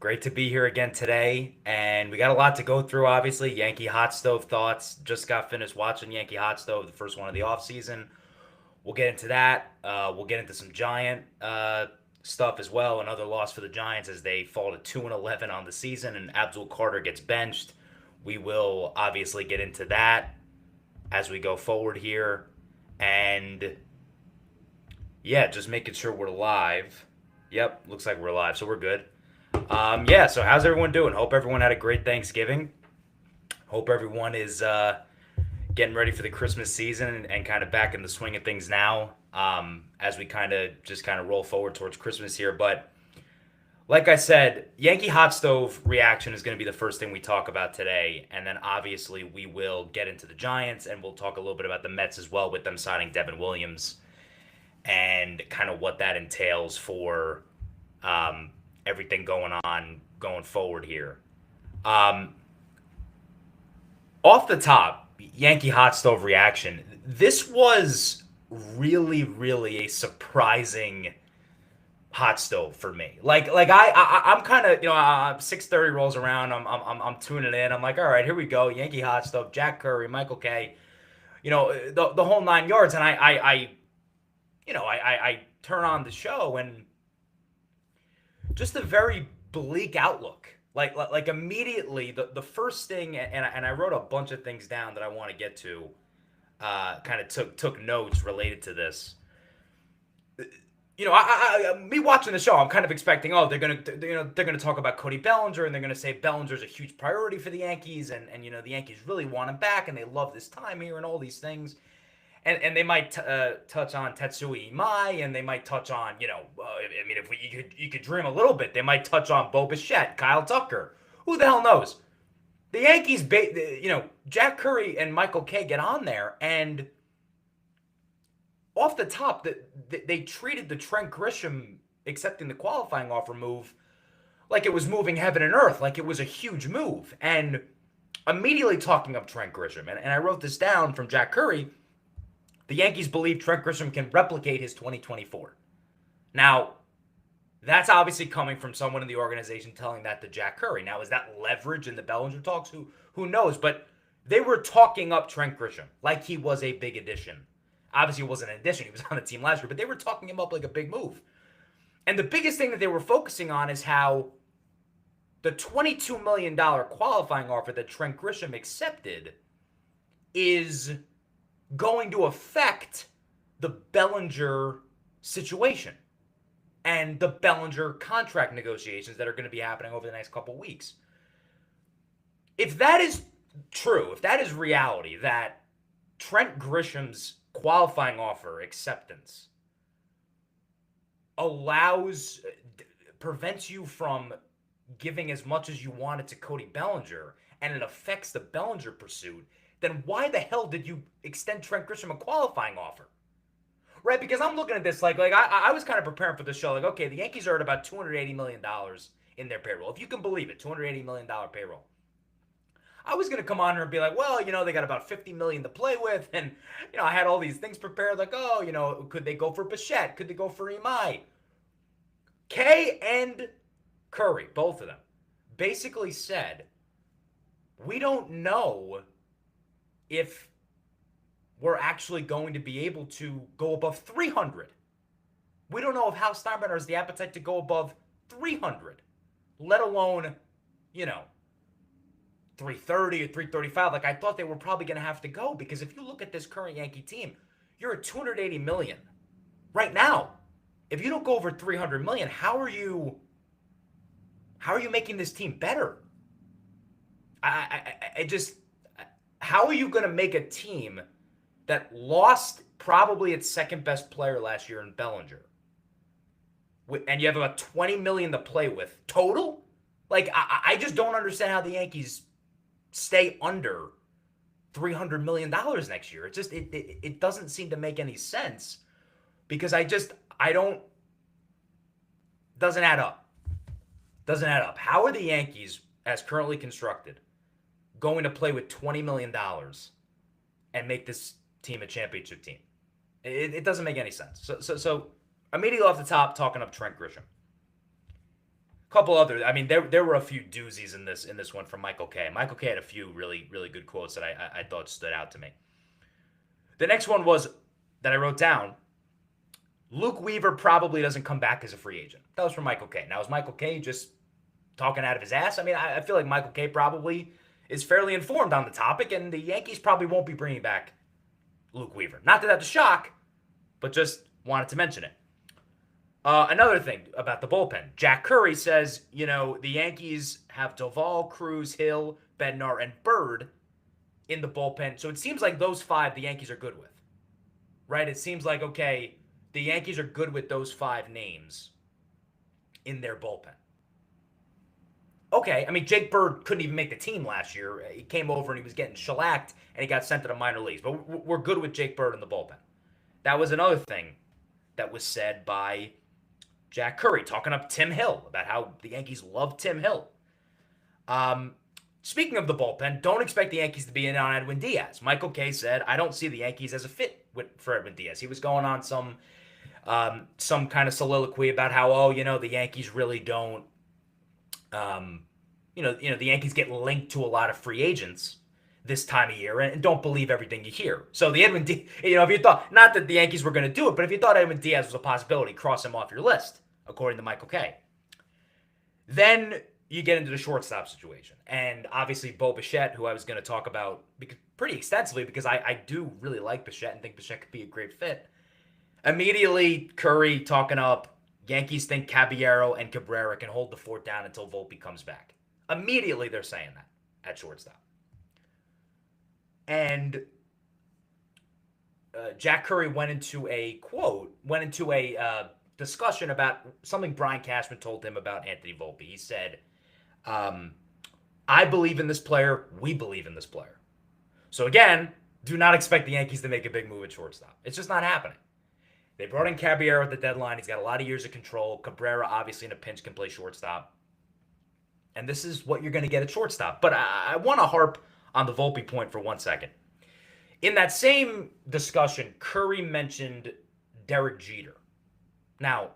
Great to be here again today, and we got a lot to go through. Obviously, Yankee hot stove thoughts. Just got finished watching Yankee hot stove, the first one of the offseason. We'll get into that. We'll get into some Giant stuff as well. Another loss for the Giants as they fall to 2-11 on the season, and Adbul Carter gets benched. We will obviously get into that as we go forward here, and yeah, just making sure we're live. Yep, looks like we're live, so we're good. Yeah, so how's everyone doing? Hope everyone had a great Thanksgiving. Hope everyone is getting ready for the Christmas season and kind of back in the swing of things now as we kind of roll forward towards Christmas here. But like I said, Yankee hot stove reaction is going to be the first thing we talk about today. And then obviously we will get into the Giants and we'll talk a little bit about the Mets as well with them signing Devin Williams and kind of what that entails for everything going on going forward here. Um, Off the top, Yankee hot stove reaction. This was really a surprising hot stove for me. I'm kind of 6:30 rolls around. I'm tuning in. I'm like, all right, here we go. Yankee hot stove. Jack Curry, Michael K. The whole 9 yards. And I turn on the show and just a very bleak outlook. Like immediately, the first thing, and I wrote a bunch of things down that I want to get to. Kind of took notes related to this. Me watching the show, I'm kind of expecting, they're gonna talk about Cody Bellinger, and they're gonna say Bellinger's a huge priority for the Yankees, and the Yankees really want him back, and they love this time here, and all these things. And they might touch on Tetsuya Imai, and they might touch on, if you could dream a little bit, they might touch on Bo Bichette, Kyle Tucker. Who the hell knows? The Yankees, Jack Curry and Michael Kay get on there, and off the top, they treated the Trent Grisham accepting the qualifying offer move like it was moving heaven and earth, like it was a huge move. And immediately talking up Trent Grisham, and I wrote this down from Jack Curry. The Yankees believe Trent Grisham can replicate his 2024. Now, that's obviously coming from someone in the organization telling that to Jack Curry. Now, is that leverage in the Bellinger talks? Who knows? But they were talking up Trent Grisham like he was a big addition. Obviously, it wasn't an addition. He was on the team last year, but they were talking him up like a big move. And the biggest thing that they were focusing on is how the $22 million qualifying offer that Trent Grisham accepted is going to affect the Bellinger situation and the Bellinger contract negotiations that are going to be happening over the next couple weeks. If that is true, if that is reality, that Trent Grisham's qualifying offer acceptance prevents you from giving as much as you wanted to Cody Bellinger, and it affects the Bellinger pursuit, then why the hell did you extend Trent Grisham a qualifying offer? Right? Because I'm looking at this like I was kind of preparing for the show. Like, okay, the Yankees are at about $280 million in their payroll. If you can believe it, $280 million payroll. I was going to come on here and be like, well, they got about $50 million to play with. And, I had all these things prepared. Like, could they go for Bichette? Could they go for Imai? Kay and Curry, both of them, basically said, we don't know if we're actually going to be able to go above 300. We don't know if Hal Steinbrenner has the appetite to go above 300, let alone, 330 or 335. Like, I thought they were probably going to have to go, because if you look at this current Yankee team, you're at 280 million right now. If you don't go over 300 million, how are you making this team better? How are you going to make a team that lost probably its second best player last year in Bellinger, and you have about 20 million to play with total? Like, I just don't understand how the Yankees stay under $300 million next year. It doesn't seem to make any sense, because doesn't add up. Doesn't add up. How are the Yankees, as currently constructed, going to play with $20 million and make this team a championship team? It doesn't make any sense. So immediately off the top, talking up Trent Grisham. Couple other. I mean, there were a few doozies in this one from Michael K. Michael K had a few really really good quotes that I thought stood out to me. The next one was that I wrote down. Luke Weaver probably doesn't come back as a free agent. That was from Michael K. Now, is Michael K just talking out of his ass? I mean, I feel like Michael K probably is fairly informed on the topic, and the Yankees probably won't be bringing back Luke Weaver. Not that that's a shock, but just wanted to mention it. Another thing about the bullpen. Jack Curry says, the Yankees have Duvall, Cruz, Hill, Bednar, and Bird in the bullpen. So it seems like those five the Yankees are good with, right? It seems like, okay, the Yankees are good with those five names in their bullpen. Okay, I mean, Jake Bird couldn't even make the team last year. He came over and he was getting shellacked, and he got sent to the minor leagues. But we're good with Jake Bird in the bullpen. That was another thing that was said by Jack Curry, talking up Tim Hill about how the Yankees love Tim Hill. Speaking of the bullpen, don't expect the Yankees to be in on Edwin Diaz. Michael K said, I don't see the Yankees as a fit for Edwin Diaz. He was going on some kind of soliloquy about how, the Yankees really don't, the Yankees get linked to a lot of free agents this time of year and don't believe everything you hear. So the Edwin Diaz, if you thought, not that the Yankees were going to do it, but if you thought Edwin Diaz was a possibility, cross him off your list, according to Michael K. Then you get into the shortstop situation. And obviously Bo Bichette, who I was going to talk about pretty extensively because I do really like Bichette and think Bichette could be a great fit. Immediately, Curry talking up, Yankees think Caballero and Cabrera can hold the fort down until Volpe comes back. Immediately they're saying that at shortstop. And Jack Curry went into a discussion about something Brian Cashman told him about Anthony Volpe. He said, I believe in this player. We believe in this player. So again, do not expect the Yankees to make a big move at shortstop. It's just not happening. They brought in Caballero at the deadline. He's got a lot of years of control. Cabrera, obviously, in a pinch, can play shortstop. And this is what you're going to get at shortstop. But I want to harp on the Volpe point for 1 second. In that same discussion, Curry mentioned Derek Jeter. Now,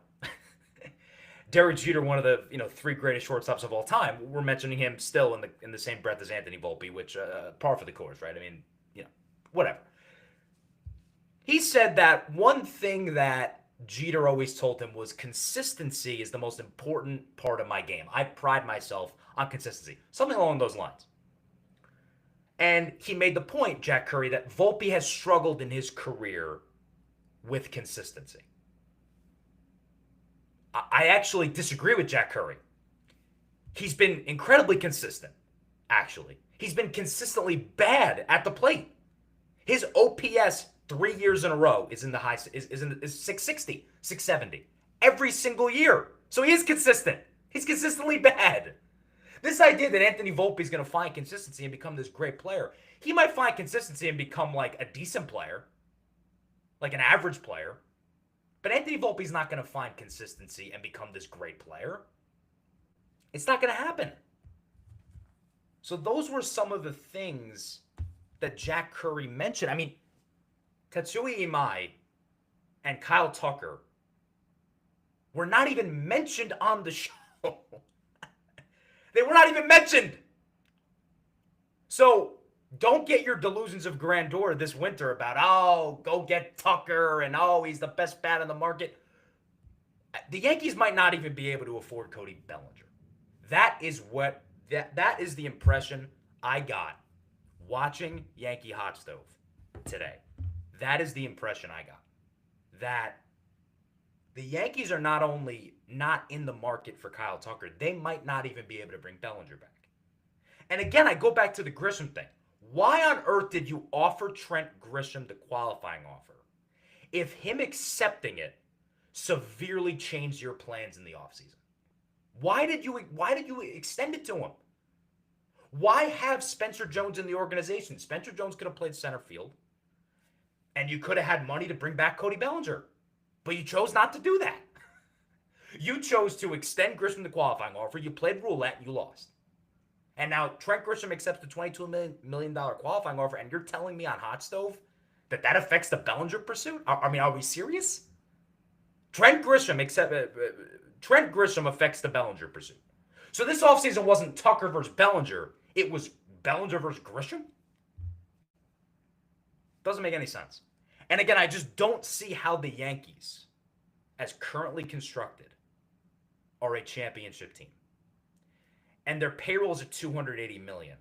Derek Jeter, one of the three greatest shortstops of all time, we're mentioning him still in the same breath as Anthony Volpe, which par for the course, right? I mean, whatever. He said that one thing that Jeter always told him was consistency is the most important part of my game. I pride myself on consistency. Something along those lines. And he made the point, Jack Curry, that Volpe has struggled in his career with consistency. I actually disagree with Jack Curry. He's been incredibly consistent, actually. He's been consistently bad at the plate. His OPS 3 years in a row is in the high is 660, 670 every single year. So he is consistent. He's consistently bad. This idea that Anthony Volpe is going to find consistency and become this great player, he might find consistency and become like a decent player, like an average player. But Anthony Volpe is not going to find consistency and become this great player. It's not going to happen. So those were some of the things that Jack Curry mentioned. I mean, Tatsui Imai and Kyle Tucker were not even mentioned on the show. They were not even mentioned. So don't get your delusions of grandeur this winter about, go get Tucker and, he's the best bat in the market. The Yankees might not even be able to afford Cody Bellinger. That is the impression I got watching Yankee Hot Stove today. That is the impression I got. That the Yankees are not only not in the market for Kyle Tucker, they might not even be able to bring Bellinger back. And again, I go back to the Grisham thing. Why on earth did you offer Trent Grisham the qualifying offer if him accepting it severely changed your plans in the offseason? Why did you extend it to him? Why have Spencer Jones in the organization? Spencer Jones could have played center field, and you could have had money to bring back Cody Bellinger. But you chose not to do that. You chose to extend Grisham the qualifying offer. You played roulette and you lost. And now Trent Grisham accepts the $22 million qualifying offer, and you're telling me on Hot Stove that affects the Bellinger pursuit? Are we serious? Trent Grisham Trent Grisham affects the Bellinger pursuit. So this offseason wasn't Tucker versus Bellinger. It was Bellinger versus Grisham? Doesn't make any sense. And again, I just don't see how the Yankees, as currently constructed, are a championship team. And their payroll is at $280 million.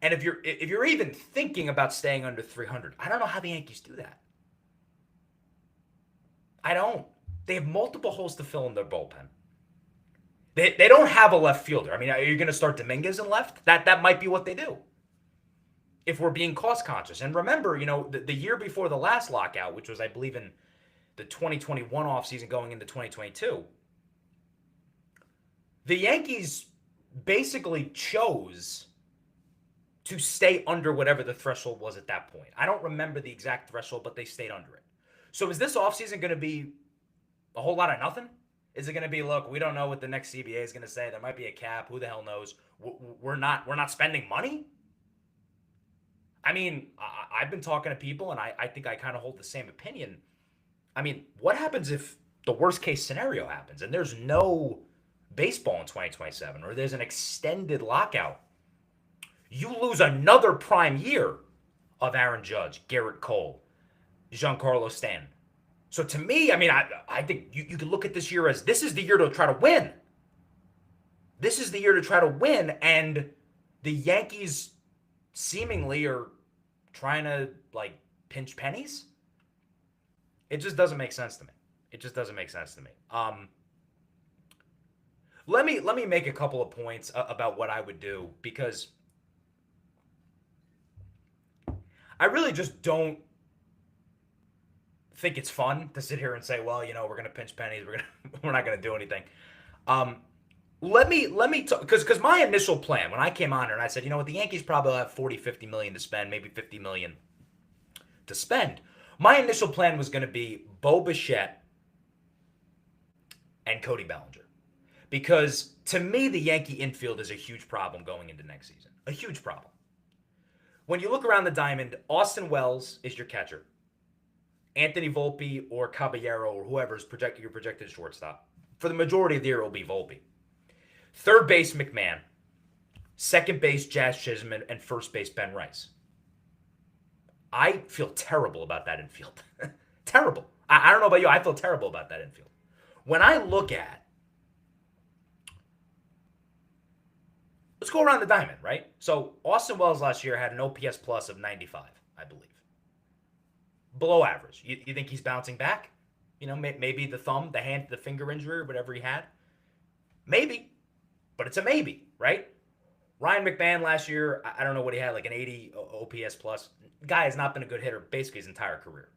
And if you're even thinking about staying under 300, I don't know how the Yankees do that. I don't. They have multiple holes to fill in their bullpen. They don't have a left fielder. I mean, are you going to start Dominguez in left? That might be what they do, if we're being cost conscious. And remember, the year before the last lockout, which was, I believe, in the 2021 offseason going into 2022, the Yankees basically chose to stay under whatever the threshold was at that point. I don't remember the exact threshold, but they stayed under it. So is this offseason going to be a whole lot of nothing? Is it going to be, look, we don't know what the next CBA is going to say. There might be a cap. Who the hell knows? We're not spending money? I mean, I've been talking to people, and I think I kind of hold the same opinion. I mean, what happens if the worst case scenario happens and there's no baseball in 2027, or there's an extended lockout? You lose another prime year of Aaron Judge, Garrett Cole, Giancarlo Stanton. So to me, I mean, I think you can look at this year as this is the year to try to win. This is the year to try to win, and the Yankees seemingly are trying to, pinch pennies. It just doesn't make sense to me. Let me make a couple of points about what I would do, because I really just don't think it's fun to sit here and say, well, we're going to pinch pennies. We're not going to do anything. Let me talk, because my initial plan when I came on here and I said, the Yankees probably have 40-50 million to spend, maybe 50 million to spend. My initial plan was going to be Bo Bichette and Cody Bellinger, because to me the Yankee infield is a huge problem going into next season. A huge problem. When you look around the diamond, Austin Wells is your catcher. Anthony Volpe or Caballero or whoever's your projected shortstop. For the majority of the year, it will be Volpe. Third base, McMahon. Second base, Jazz Chisholm. And first base, Ben Rice. I feel terrible about that infield. Terrible. I don't know about you. I feel terrible about that infield. When I look at, let's go around the diamond, right? So Austin Wells last year had an OPS plus of 95, I believe. Below average. You think he's bouncing back? Maybe the thumb, the hand, the finger injury, or whatever he had. Maybe. But it's a maybe, right? Ryan McMahon last year, I don't know what he had, like an 80 OPS plus. Guy has not been a good hitter basically his entire career.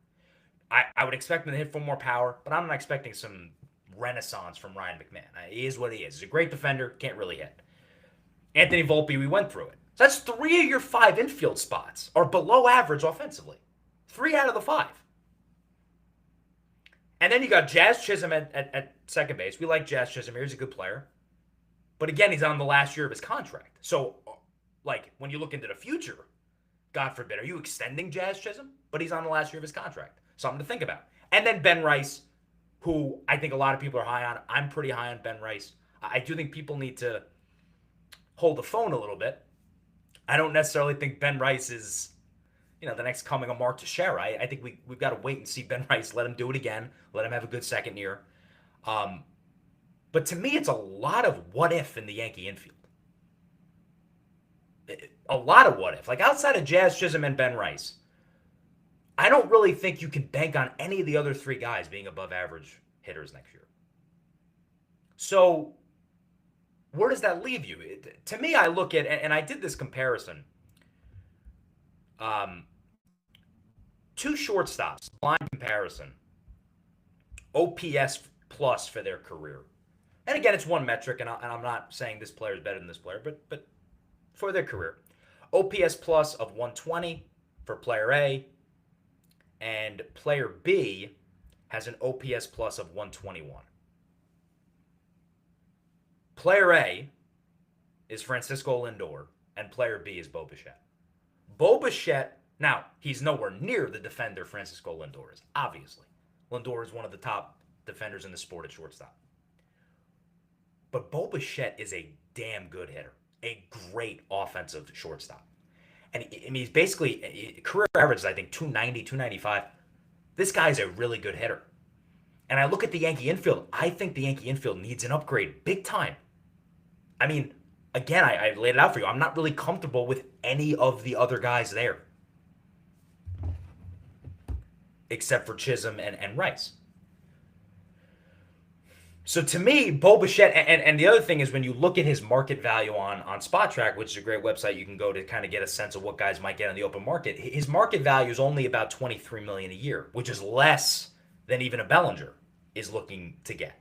I would expect him to hit for more power, but I'm not expecting some renaissance from Ryan McMahon. He is what he is. He's a great defender, can't really hit. Anthony Volpe, we went through it. So that's 3 of your 5 infield spots are below average offensively. 3 out of the 5. And then you got Jazz Chisholm at second base. We like Jazz Chisholm here. He's a good player. But again, he's on the last year of his contract. So, when you look into the future, God forbid, are you extending Jazz Chisholm? But he's on the last year of his contract. Something to think about. And then Ben Rice, who I think a lot of people are high on. I'm pretty high on Ben Rice. I do think people need to hold the phone a little bit. I don't necessarily think Ben Rice is the next coming of Mark Teixeira. I think we've got to wait and see Ben Rice. Let him do it again. Let him have a good second year. But to me, it's a lot of what if in the Yankee infield. A lot of what if. Outside of Jazz Chisholm and Ben Rice, I don't really think you can bank on any of the other 3 guys being above average hitters next year. So where does that leave you? To me, I look at, and I did this comparison. 2 shortstops, blind comparison. OPS plus for their career. And again, it's one metric, and I'm not saying this player is better than this player, but for their career. OPS plus of 120 for player A, and player B has an OPS plus of 121. Player A is Francisco Lindor, and player B is Bo Bichette. Bo Bichette, now, he's nowhere near the defender Francisco Lindor is, obviously. Lindor is one of the top defenders in the sport at shortstop. But Bo Bichette is a damn good hitter, a great offensive shortstop. And I mean, he's basically career average is, I think, 290, 295. This guy's a really good hitter. And I look at the Yankee infield. I think the Yankee infield needs an upgrade big time. I mean, again, I laid it out for you. I'm not really comfortable with any of the other guys there, except for Chisholm and Rice. So to me, Bo Bichette, and the other thing is when you look at his market value on Spot Track, which is a great website you can go to kind of get a sense of what guys might get on the open market, his market value is only about $23 million a year, which is less than even a Bellinger is looking to get.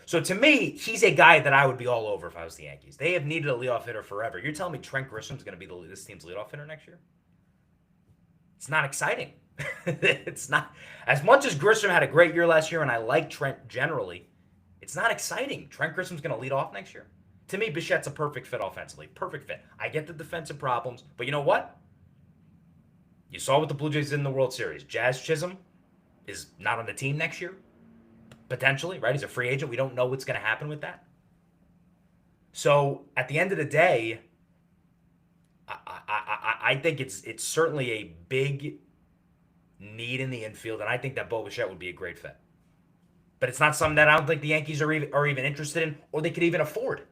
So to me, he's a guy that I would be all over if I was the Yankees. They have needed a leadoff hitter forever. You're telling me Trent Grisham is going to be this team's leadoff hitter next year? It's not exciting. It's not. As much as Grisham had a great year last year, and I like Trent generally, it's not exciting. Trent Grisham's going to lead off next year. To me, Bichette's a perfect fit offensively. Perfect fit. I get the defensive problems, but you know what? You saw what the Blue Jays did in the World Series. Jazz Chisholm is not on the team next year. Potentially, right? He's a free agent. We don't know what's going to happen with that. So at the end of the day, I think it's certainly a big need in the infield, and I think that Bo Bichette would be a great fit. But it's not something that I don't think the Yankees are even interested in, or they could even afford.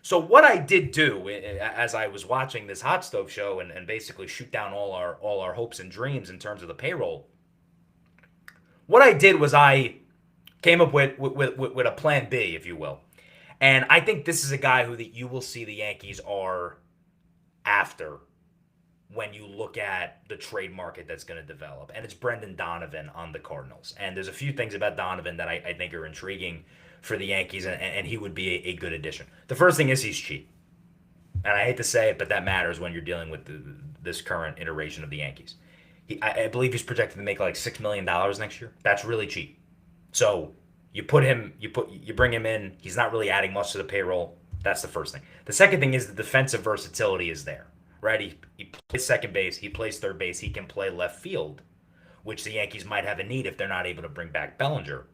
So what I did do as I was watching this hot stove show and basically shoot down all our hopes and dreams in terms of the payroll, what I did was I came up with a plan B, if you will. And I think this is a guy who that you will see the Yankees are after when you look at the trade market that's going to develop. And it's Brendan Donovan on the Cardinals. And there's a few things about Donovan that I think are intriguing for the Yankees, and he would be a good addition. The first thing is he's cheap. And I hate to say it, but that matters when you're dealing with this current iteration of the Yankees. I believe he's projected to make like $6 million next year. That's really cheap. So you bring him in. He's not really adding much to the payroll. That's the first thing. The second thing is the defensive versatility is there, right? He plays second base. He plays third base. He can play left field, which the Yankees might have a need if they're not able to bring back Bellinger.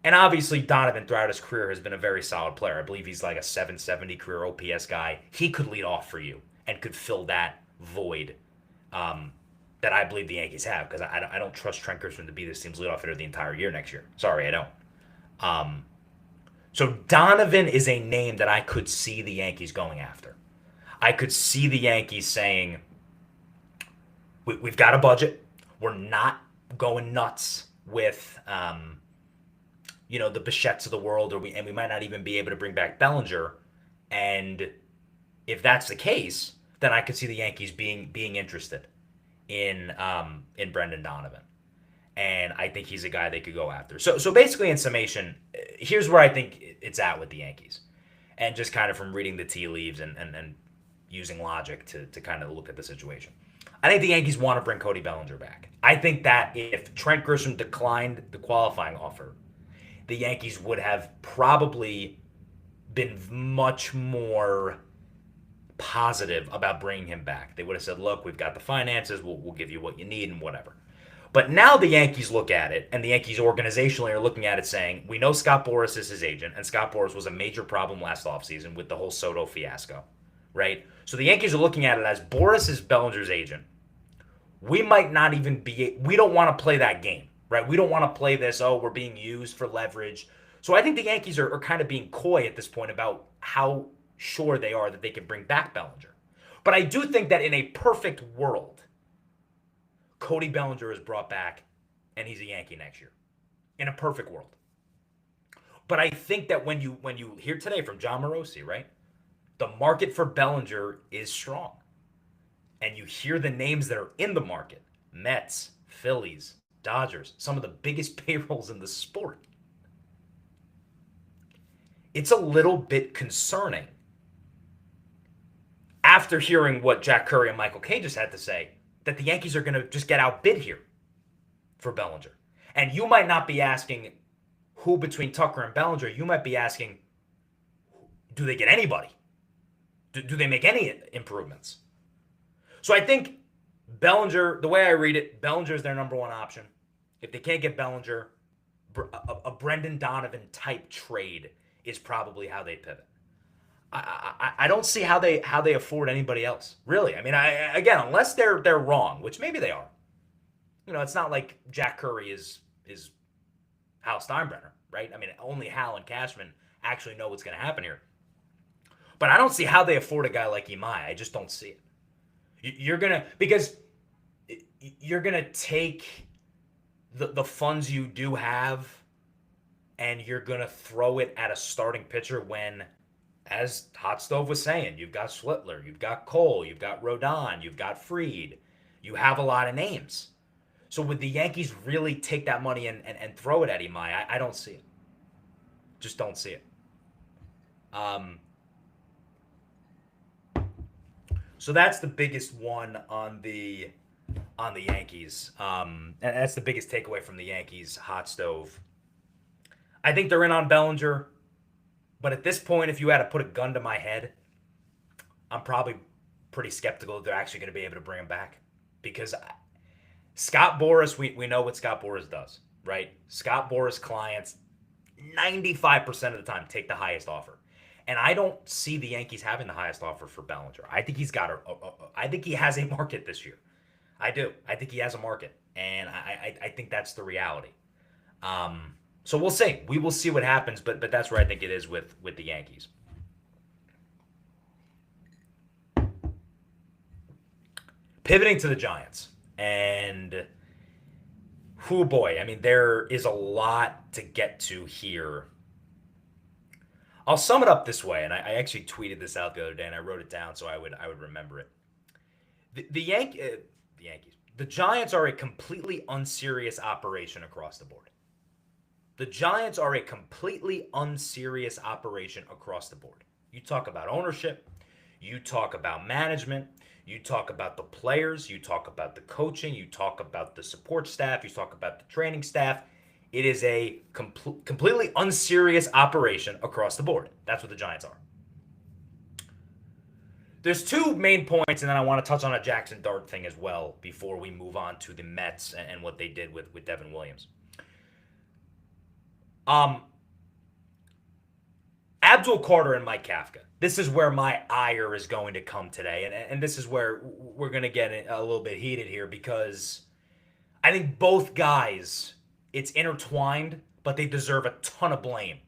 And obviously, Donovan throughout his career has been a very solid player. I believe he's like a 770 career OPS guy. He could lead off for you and could fill that void that I believe the Yankees have, because I don't trust Trent Grisham to be this team's leadoff hitter the entire year next year. Sorry, I don't. So Donovan is a name that I could see the Yankees going after. I could see the Yankees saying, we've got a budget. We're not going nuts with the Bichettes of the world, and we might not even be able to bring back Bellinger. And if that's the case, then I could see the Yankees being interested in Brendan Donovan. And I think he's a guy they could go after. So basically, in summation, here's where I think it's at with the Yankees. And just kind of from reading the tea leaves and using logic to kind of look at the situation. I think the Yankees want to bring Cody Bellinger back. I think that if Trent Grisham declined the qualifying offer, the Yankees would have probably been much more positive about bringing him back. They would have said, look, we've got the finances, we'll give you what you need and whatever. But now the Yankees look at it, and the Yankees organizationally are looking at it saying, we know Scott Boras is his agent, and Scott Boras was a major problem last offseason with the whole Soto fiasco, right? So the Yankees are looking at it as Boras is Bellinger's agent. We might not even we don't want to play that game, right? We don't want to play this, we're being used for leverage. So I think the Yankees are kind of being coy at this point about how sure they are that they can bring back Bellinger. But I do think that in a perfect world, Cody Bellinger is brought back and he's a Yankee next year. In a perfect world. But I think that when you hear today from John Morosi, right? The market for Bellinger is strong. And you hear the names that are in the market. Mets, Phillies, Dodgers, some of the biggest payrolls in the sport. It's a little bit concerning after hearing what Jack Curry and Michael Kay just had to say, that the Yankees are going to just get outbid here for Bellinger. And you might not be asking who between Tucker and Bellinger. You might be asking, do they get anybody? Do they make any improvements? So I think Bellinger, the way I read it, Bellinger is their number one option. If they can't get Bellinger, a Brendan Donovan type trade is probably how they pivot. I don't see how they afford anybody else. Really. I mean, again, unless they're wrong, which maybe they are. It's not like Jack Curry is Hal Steinbrenner, right? I mean, only Hal and Cashman actually know what's going to happen here. But I don't see how they afford a guy like Imai. I just don't see it. Because you're gonna take the funds you do have and you're gonna throw it at a starting pitcher when, as Hot Stove was saying, you've got Schlittler, you've got Cole, you've got Rodon, you've got Fried, you have a lot of names. So would the Yankees really take that money and throw it at Imai? I don't see it. Just don't see it. So that's the biggest one on the Yankees. And that's the biggest takeaway from the Yankees hot stove. I think they're in on Bellinger, but at this point, if you had to put a gun to my head, I'm probably pretty skeptical that they're actually going to be able to bring him back. Because Scott Boras, we know what Scott Boras does, right? Scott Boras clients 95% of the time take the highest offer. And I don't see the Yankees having the highest offer for Bellinger. I think I think he has a market this year. I do. I think he has a market, and I think that's the reality. So we'll see. We will see what happens, but that's where I think it is with the Yankees. Pivoting to the Giants, and oh boy, I mean, there is a lot to get to here. I'll sum it up this way, and I actually tweeted this out the other day, and I wrote it down so I would remember it. The Yankees, the Giants are a completely unserious operation across the board. The Giants are a completely unserious operation across the board. You talk about ownership, you talk about management, you talk about the players, you talk about the coaching, you talk about the support staff, you talk about the training staff. It is a completely unserious operation across the board. That's what the Giants are. There's two main points, and then I want to touch on a Jackson Dart thing as well before we move on to the Mets and what they did with Devin Williams. Adbul Carter and Mike Kafka. This is where my ire is going to come today, and this is where we're going to get a little bit heated here because I think both guys, it's intertwined, but they deserve a ton of blame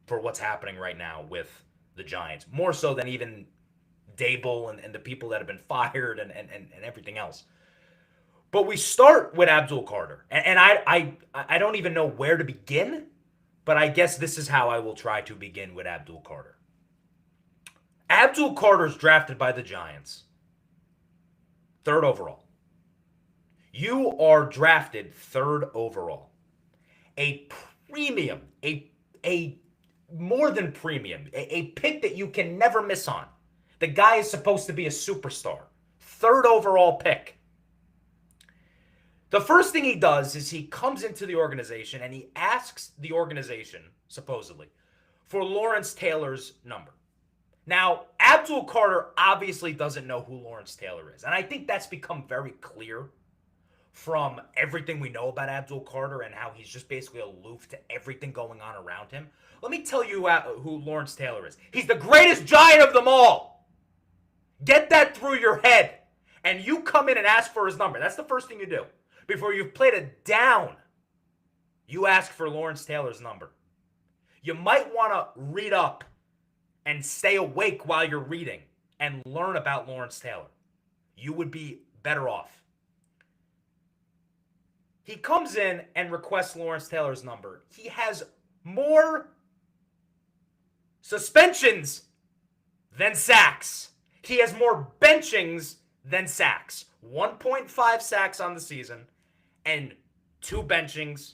for what's happening right now with the Giants, more so than even Dable and the people that have been fired and everything else. But we start with Adbul Carter, and I don't even know where to begin, but I guess this is how I will try to begin with Adbul Carter. Adbul Carter's drafted by the Giants, 3rd overall. You are drafted 3rd overall. A premium, a more than premium, a pick that you can never miss on. The guy is supposed to be a superstar. 3rd overall pick. The first thing he does is he comes into the organization and he asks the organization, supposedly, for Lawrence Taylor's number. Now, Adbul Carter obviously doesn't know who Lawrence Taylor is. And I think that's become very clear from everything we know about Adbul Carter and how he's just basically aloof to everything going on around him. Let me tell you who Lawrence Taylor is. He's the greatest Giant of them all. Get that through your head. And you come in and ask for his number. That's the first thing you do. Before you've played it down, you ask for Lawrence Taylor's number. You might want to read up and stay awake while you're reading and learn about Lawrence Taylor. You would be better off. He comes in and requests Lawrence Taylor's number. He has more suspensions than sacks. He has more benchings than sacks. 1.5 sacks on the season and 2 benchings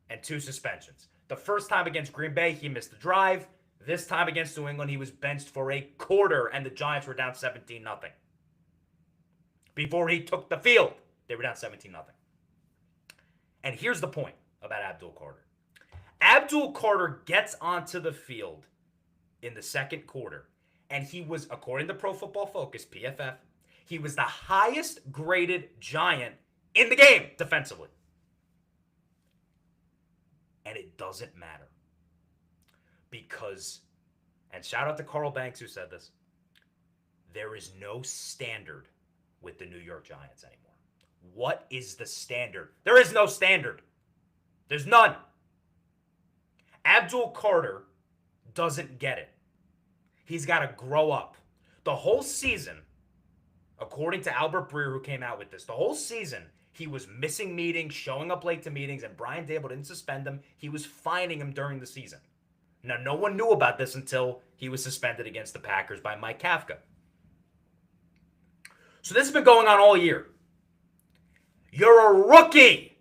and 2 suspensions. The first time against Green Bay, he missed the drive. This time against New England, he was benched for a quarter, and the Giants were down 17-0. Before he took the field, they were down 17-0. And here's the point about Adbul Carter. Adbul Carter gets onto the field in the 2nd quarter, and he was, according to Pro Football Focus, PFF, he was the highest graded Giant in the game defensively. And it doesn't matter. Because, and shout out to Carl Banks who said this, there is no standard with the New York Giants anymore. What is the standard? There is no standard. There's none. Adbul Carter doesn't get it. He's got to grow up. The whole season, according to Albert Breer, who came out with this, the whole season, he was missing meetings, showing up late to meetings, and Brian Daboll didn't suspend him. He was fining him during the season. Now, no one knew about this until he was suspended against the Packers by Mike Kafka. So this has been going on all year. You're a rookie.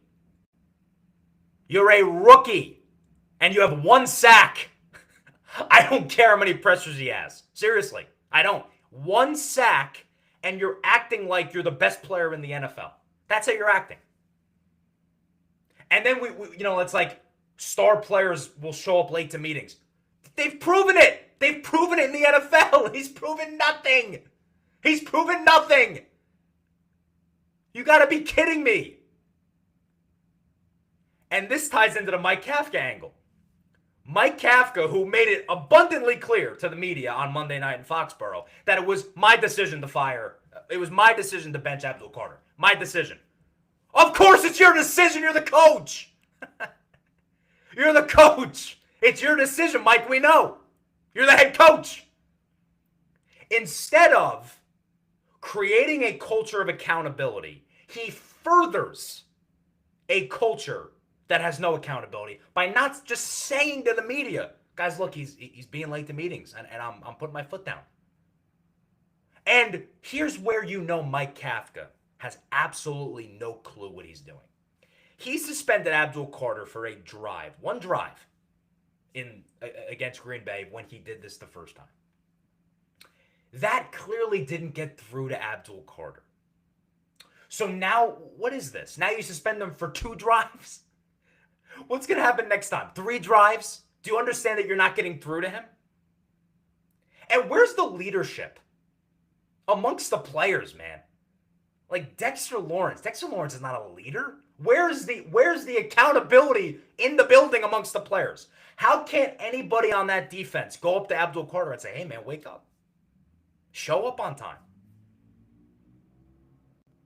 You're a rookie. And you have one sack. I don't care how many pressures he has. Seriously, I don't. One sack, and you're acting like you're the best player in the NFL. That's how you're acting. And then we it's like star players will show up late to meetings. They've proven it. They've proven it in the NFL. He's proven nothing. He's proven nothing. You got to be kidding me. And this ties into the Mike Kafka angle. Mike Kafka, who made it abundantly clear to the media on Monday night in Foxborough that it was my decision to fire. It was my decision to bench Adbul Carter. My decision. Of course it's your decision. You're the coach. You're the coach. It's your decision, Mike. We know. You're the head coach. Instead of creating a culture of accountability, he furthers a culture that has no accountability by not just saying to the media, guys, look, he's being late to meetings, and I'm putting my foot down. And here's where you know Mike Kafka has absolutely no clue what he's doing. He suspended Adbul Carter for a drive, one drive, against Green Bay when he did this the first time. That clearly didn't get through to Adbul Carter. So now, what is this? Now you suspend him for 2 drives? What's going to happen next time? 3 drives? Do you understand that you're not getting through to him? And where's the leadership amongst the players, man? Like Dexter Lawrence. Dexter Lawrence is not a leader. Where's the accountability in the building amongst the players? How can't anybody on that defense go up to Adbul Carter and say, hey, man, wake up. Show up on time.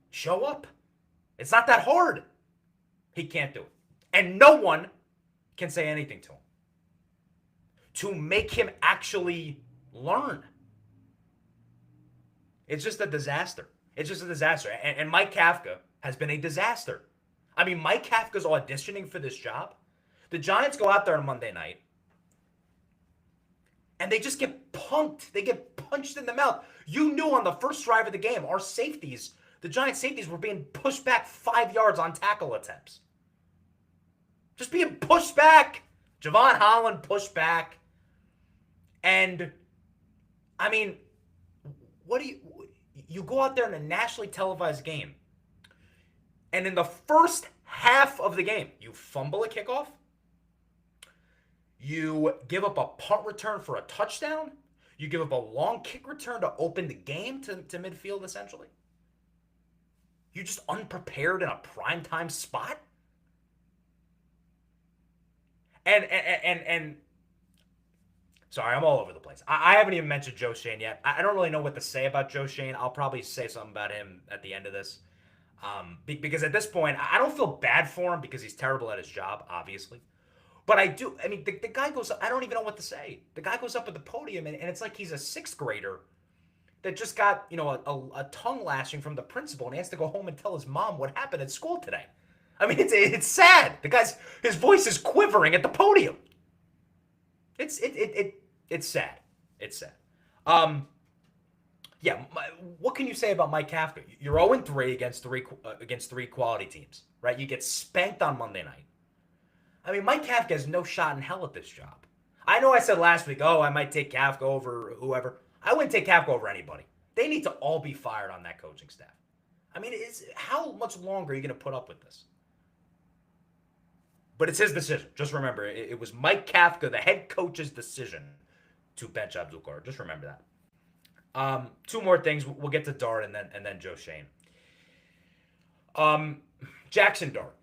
Show up. It's not that hard. He can't do it. And no one can say anything to him to make him actually learn. It's just a disaster. It's just a disaster. And Mike Kafka has been a disaster. I mean, Mike Kafka's auditioning for this job. The Giants go out there on Monday night, and they just get punked. They get punched in the mouth. You knew on the first drive of the game, our safeties, the Giants safeties were being pushed back 5 yards on tackle attempts. Just being pushed back. Javon Holland pushed back. And, I mean, what do you go out there in a nationally televised game, and in the first half of the game, you fumble a kickoff, you give up a punt return for a touchdown, you give up a long kick return to open the game to midfield, essentially. You're just unprepared in a primetime spot. And sorry, I'm all over the place. I haven't even mentioned Joe Schoen yet. I don't really know what to say about Joe Schoen. I'll probably say something about him at the end of this. Because at this point, I don't feel bad for him because he's terrible at his job, obviously. But I do. I mean, the guy goes, I don't even know what to say. The guy goes up at the podium, and it's like he's a 6th grader that just got, a tongue lashing from the principal, and he has to go home and tell his mom what happened at school today. I mean, it's sad. His voice is quivering at the podium. It's sad. It's sad. Yeah. What can you say about Mike Kafka? You're 0-3 against three quality teams, right? You get spanked on Monday night. I mean, Mike Kafka has no shot in hell at this job. I know I said last week, I might take Kafka over whoever. I wouldn't take Kafka over anybody. They need to all be fired on that coaching staff. I mean, how much longer are you going to put up with this? But it's his decision. Just remember, it was Mike Kafka, the head coach's decision to bench Adbul Carter. Just remember that. 2 more things. We'll get to Dart and then Joe Schoen. Jackson Dart.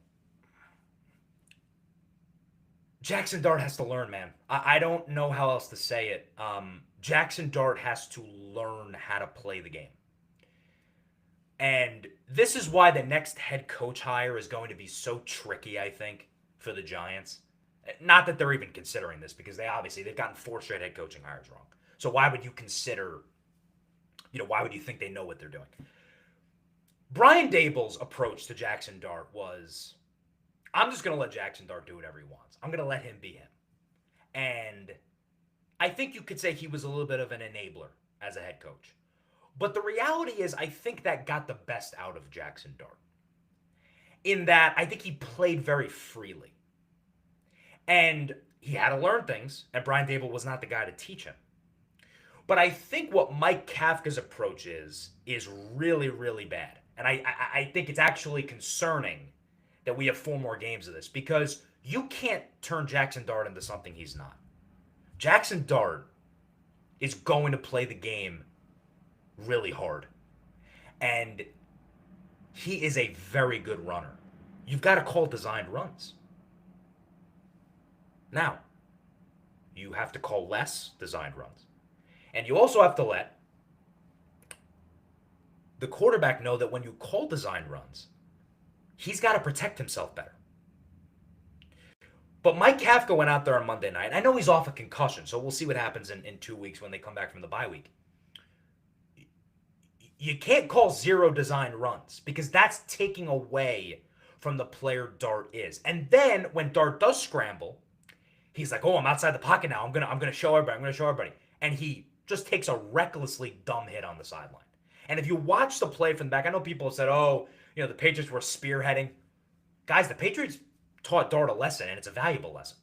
Jackson Dart has to learn, man. I don't know how else to say it. Jackson Dart has to learn how to play the game. And this is why the next head coach hire is going to be so tricky, I think, for the Giants. Not that they're even considering this, because they've gotten 4 straight head coaching hires wrong. So why would you consider, why would you think they know what they're doing? Brian Daboll's approach to Jackson Dart was, I'm just going to let Jackson Dart do whatever he wants. I'm going to let him be him. And I think you could say he was a little bit of an enabler as a head coach. But the reality is, I think that got the best out of Jackson Dart. In that, I think he played very freely. And he had to learn things, and Brian Daboll was not the guy to teach him. But I think what Mike Kafka's approach is really, really bad. And I think it's actually concerning that we have 4 more games of this, because you can't turn Jackson Dart into something he's not. Jackson Dart is going to play the game really hard. And he is a very good runner. You've got to call designed runs. Now, you have to call less designed runs. And you also have to let the quarterback know that when you call designed runs, he's got to protect himself better. But Mike Kafka went out there on Monday night. I know he's off a concussion, so we'll see what happens in 2 weeks when they come back from the bye week. You can't call 0 designed runs, because that's taking away from the player Dart is. And then when Dart does scramble, he's like, "Oh, I'm outside the pocket now. I'm gonna show everybody." And he just takes a recklessly dumb hit on the sideline. And if you watch the play from the back, I know people have said, "Oh, the Patriots were spearheading." Guys, the Patriots taught Dart a lesson, and it's a valuable lesson.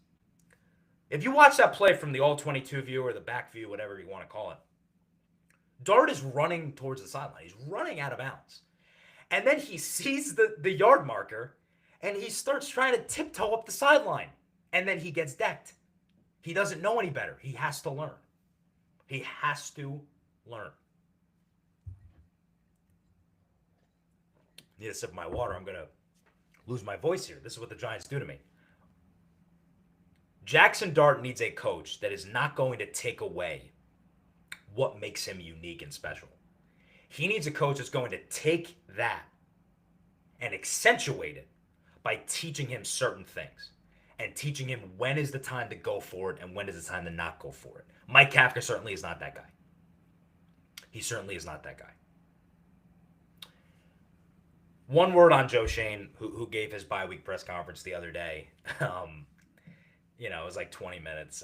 If you watch that play from the all-22 view or the back view, whatever you want to call it, Dart is running towards the sideline. He's running out of bounds. And then he sees the yard marker, and he starts trying to tiptoe up the sideline. And then he gets decked. He doesn't know any better. He has to learn. He has to learn. Need a sip of my water. I'm going to lose my voice here. This is what the Giants do to me. Jackson Dart needs a coach that is not going to take away what makes him unique and special. He needs a coach that's going to take that and accentuate it by teaching him certain things and teaching him when is the time to go for it and when is the time to not go for it. Mike Kafka certainly is not that guy. He certainly is not that guy. One word on Joe Schoen, who gave his bye-week press conference the other day. It was like 20 minutes.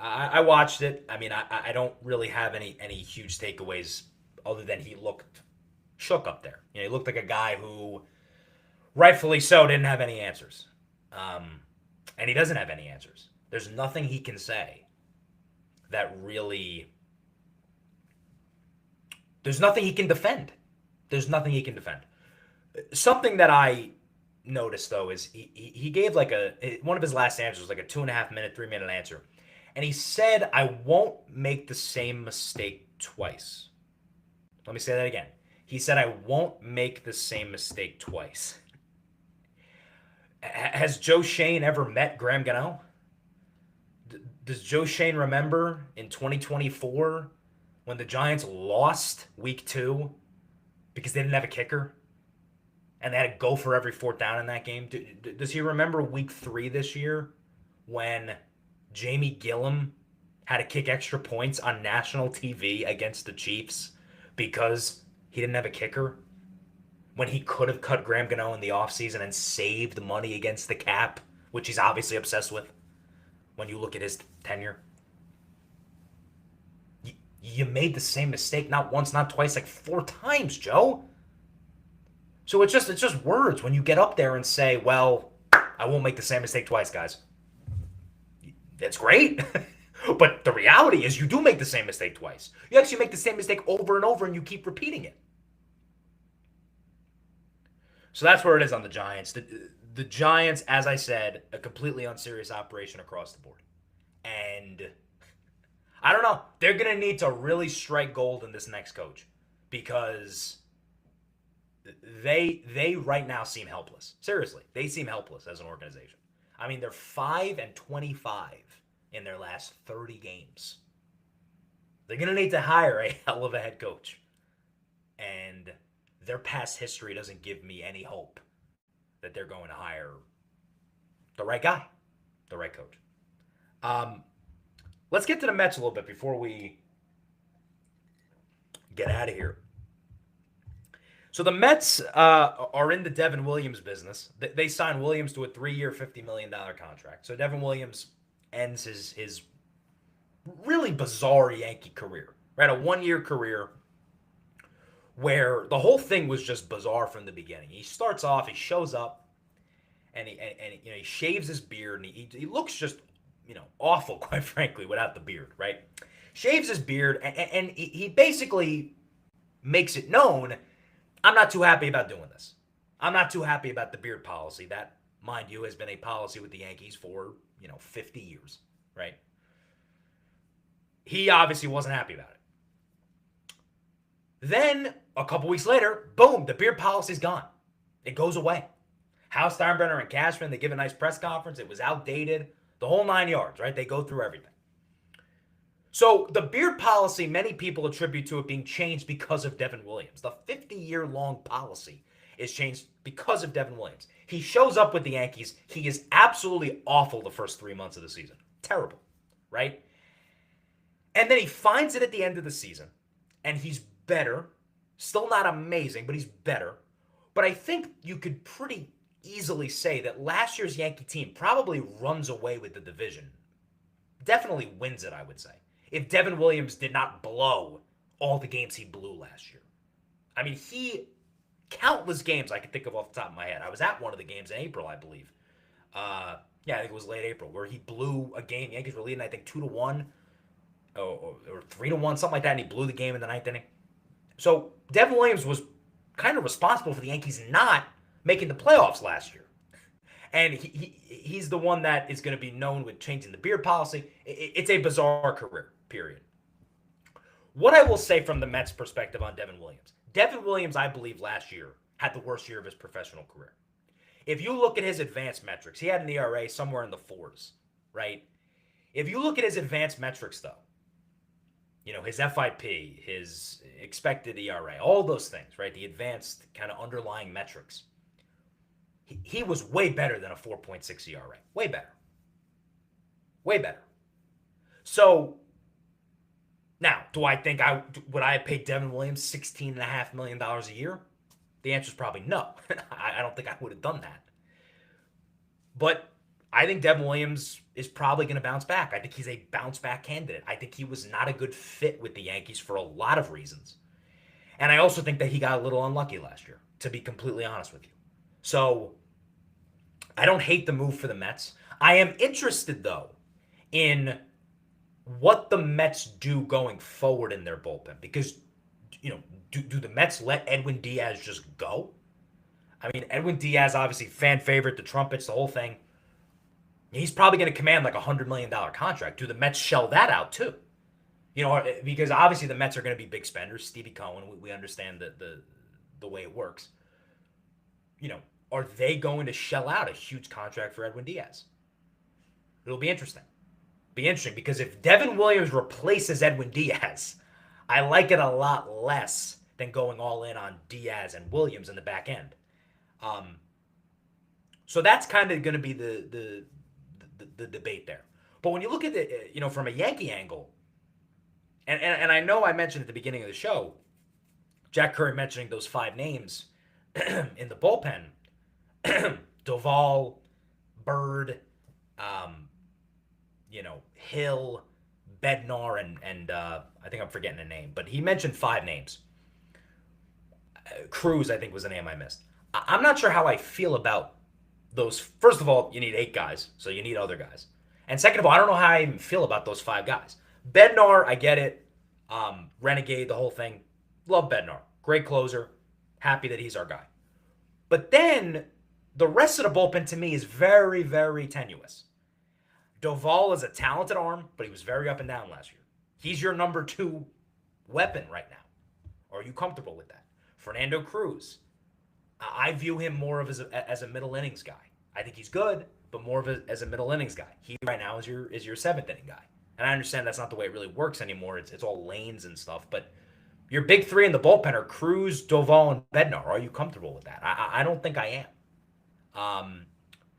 I watched it. I mean, I don't really have any huge takeaways other than he looked shook up there. He looked like a guy who, rightfully so, didn't have any answers. And he doesn't have any answers. There's nothing he can say that really... There's nothing he can defend. Something that I noticed, though, is he gave one of his last answers was like a 2.5 minute, 3 minute answer. And he said, "I won't make the same mistake twice." Let me say that again. He said, "I won't make the same mistake twice." Has Joe Schoen ever met Graham Gano? Does Joe Schoen remember in 2024 when the Giants lost week 2 because they didn't have a kicker? And they had to go for every 4th down in that game. Does he remember week 3 this year when Jamie Gilliam had to kick extra points on national TV against the Chiefs because he didn't have a kicker? When he could have cut Graham Gano in the offseason and saved money against the cap, which he's obviously obsessed with when you look at his tenure. You made the same mistake not once, not twice, like 4 times, Joe. So it's just words when you get up there and say, "Well, I won't make the same mistake twice, guys." That's great. But the reality is you do make the same mistake twice. You actually make the same mistake over and over and you keep repeating it. So that's where it is on the Giants. The Giants, as I said, a completely unserious operation across the board. And I don't know. They're going to need to really strike gold in this next coach because they right now seem helpless. Seriously, they seem helpless as an organization. I mean, they're 5-25 in their last 30 games. They're going to need to hire a hell of a head coach. And their past history doesn't give me any hope that they're going to hire the right guy, the right coach. Let's get to the Mets a little bit before we get out of here. So the Mets are in the Devin Williams business. They signed Williams to a 3-year, $50 million contract. So Devin Williams ends his really bizarre Yankee career, right? A 1-year career where the whole thing was just bizarre from the beginning. He starts off, he shows up, and he shaves his beard, and he looks just awful, quite frankly, without the beard, right? Shaves his beard, and he basically makes it known, I'm not too happy about doing this. I'm not too happy about the beard policy. That, mind you, has been a policy with the Yankees for 50 years, right? He obviously wasn't happy about it. Then, a couple weeks later, boom, the beard policy's gone. It goes away. Hal Steinbrenner and Cashman, they give a nice press conference. It was outdated. The whole 9 yards, right? They go through everything. So the beard policy, many people attribute to it being changed because of Devin Williams. The 50-year-long policy is changed because of Devin Williams. He shows up with the Yankees. He is absolutely awful the first 3 months of the season. Terrible, right? And then he finds it at the end of the season, and he's better. Still not amazing, but he's better. But I think you could pretty easily say that last year's Yankee team probably runs away with the division. Definitely wins it, I would say, if Devin Williams did not blow all the games he blew last year. I mean, countless games I can think of off the top of my head. I was at one of the games in April, I believe. I think it was late April, where he blew a game. Yankees were leading, I think, 2-1 or 3-1, something like that, and he blew the game in the ninth inning. So Devin Williams was kind of responsible for the Yankees not making the playoffs last year. And he's the one that is going to be known with changing the beard policy. It's a bizarre career, period. What I will say from the Mets' perspective on Devin Williams, I believe last year had the worst year of his professional career. If you look at his advanced metrics, he had an ERA somewhere in the 4s, right? If you look at his advanced metrics, though, his FIP, his expected ERA, all those things, right? The advanced kind of underlying metrics. He was way better than a 4.6 ERA. Way better. Way better. So, now, do I think would I have paid Devin Williams $16.5 million a year? The answer is probably no. I don't think I would have done that. But I think Devin Williams is probably going to bounce back. I think he's a bounce-back candidate. I think he was not a good fit with the Yankees for a lot of reasons. And I also think that he got a little unlucky last year, to be completely honest with you. So, I don't hate the move for the Mets. I am interested, though, in what the Mets do going forward in their bullpen. Because, do the Mets let Edwin Diaz just go? I mean, Edwin Diaz, obviously, fan favorite, the trumpets, the whole thing. He's probably going to command like a $100 million contract. Do the Mets shell that out, too? Because obviously the Mets are going to be big spenders. Stevie Cohen, we understand the way it works. Are they going to shell out a huge contract for Edwin Diaz? It'll be interesting. Because if Devin Williams replaces Edwin Diaz, I like it a lot less than going all in on Diaz and Williams in the back end. So that's kind of going to be the debate there. But when you look at it, from a Yankee angle, and I know I mentioned at the beginning of the show, Jack Curry mentioning those 5 names in the bullpen, Duvall, Bird, Hill, Bednar, and I think I'm forgetting a name, but he mentioned 5 names. Cruz, I think, was the name I missed. I'm not sure how I feel about those. First of all, you need 8 guys, so you need other guys. And second of all, I don't know how I even feel about those 5 guys. Bednar, I get it. Renegade, the whole thing. Love Bednar. Great closer. Happy that he's our guy. But then the rest of the bullpen to me is very, very tenuous. Duvall is a talented arm, but he was very up and down last year. He's your number 2 weapon right now. Are you comfortable with that? Fernando Cruz. I view him more of as a middle innings guy. I think he's good, but more of as a middle innings guy. He right now is your seventh inning guy. And I understand that's not the way it really works anymore. It's all lanes and stuff. But your big three in the bullpen are Cruz, Doval, and Bednar. Are you comfortable with that? I don't think I am.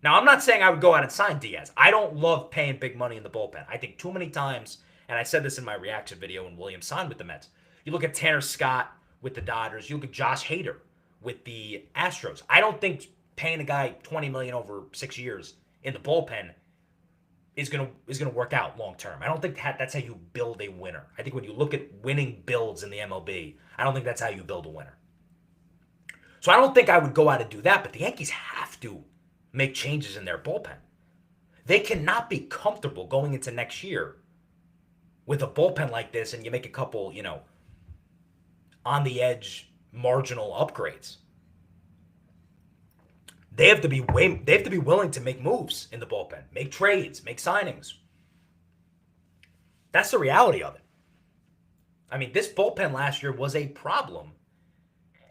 Now, I'm not saying I would go out and sign Diaz. I don't love paying big money in the bullpen. I think too many times, and I said this in my reaction video when Williams signed with the Mets, you look at Tanner Scott with the Dodgers, you look at Josh Hader with the Astros. I don't think paying a guy $20 million over 6 years in the bullpen is gonna work out long term. I don't think that's how you build a winner. I think when you look at winning builds in the MLB, I don't think that's how you build a winner. So I don't think I would go out and do that, but the Yankees have to make changes in their bullpen. They cannot be comfortable going into next year with a bullpen like this and you make a couple, on the edge marginal upgrades. They have to be willing to make moves in the bullpen, make trades, make signings. That's the reality of it. I mean, this bullpen last year was a problem,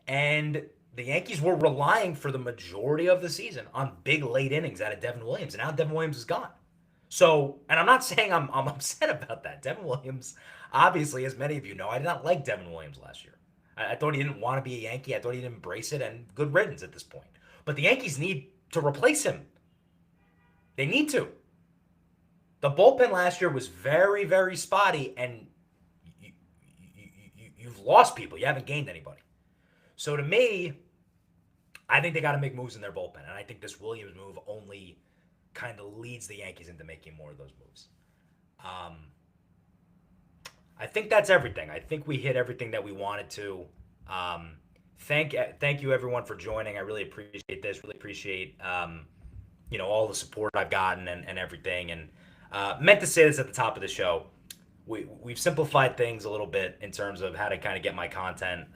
and the Yankees were relying for the majority of the season on big late innings out of Devin Williams, and now Devin Williams is gone. So, and I'm not saying I'm upset about that. Devin Williams, obviously, as many of you know, I did not like Devin Williams last year. I thought he didn't want to be a Yankee. I thought he didn't embrace it, and good riddance at this point. But the Yankees need to replace him. They need to. The bullpen last year was very, very spotty, and you've lost people. You haven't gained anybody. So to me, I think they got to make moves in their bullpen, and I think this Williams move only kind of leads the Yankees into making more of those moves. I think that's everything. I think we hit everything that we wanted to. Thank you everyone for joining. I really appreciate this. Really appreciate all the support I've gotten and everything. And meant to say this at the top of the show. We've simplified things a little bit in terms of how to kind of get my content,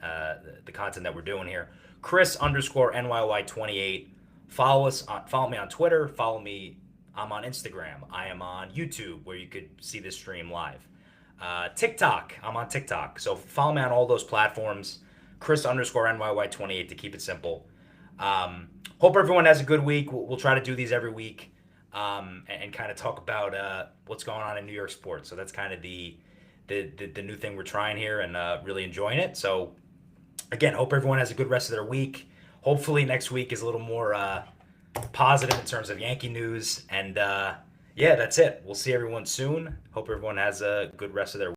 the content that we're doing here. Chris_NYY28. Follow me on Twitter. Follow me. I'm on Instagram. I am on YouTube where you could see this stream live. TikTok. I'm on TikTok. So follow me on all those platforms. Chris_NYY28 to keep it simple. Hope everyone has a good week. We'll try to do these every week and kind of talk about what's going on in New York sports. So that's kind of the new thing we're trying here and really enjoying it. So again, hope everyone has a good rest of their week. Hopefully next week is a little more positive in terms of Yankee news. And yeah, that's it. We'll see everyone soon. Hope everyone has a good rest of their week.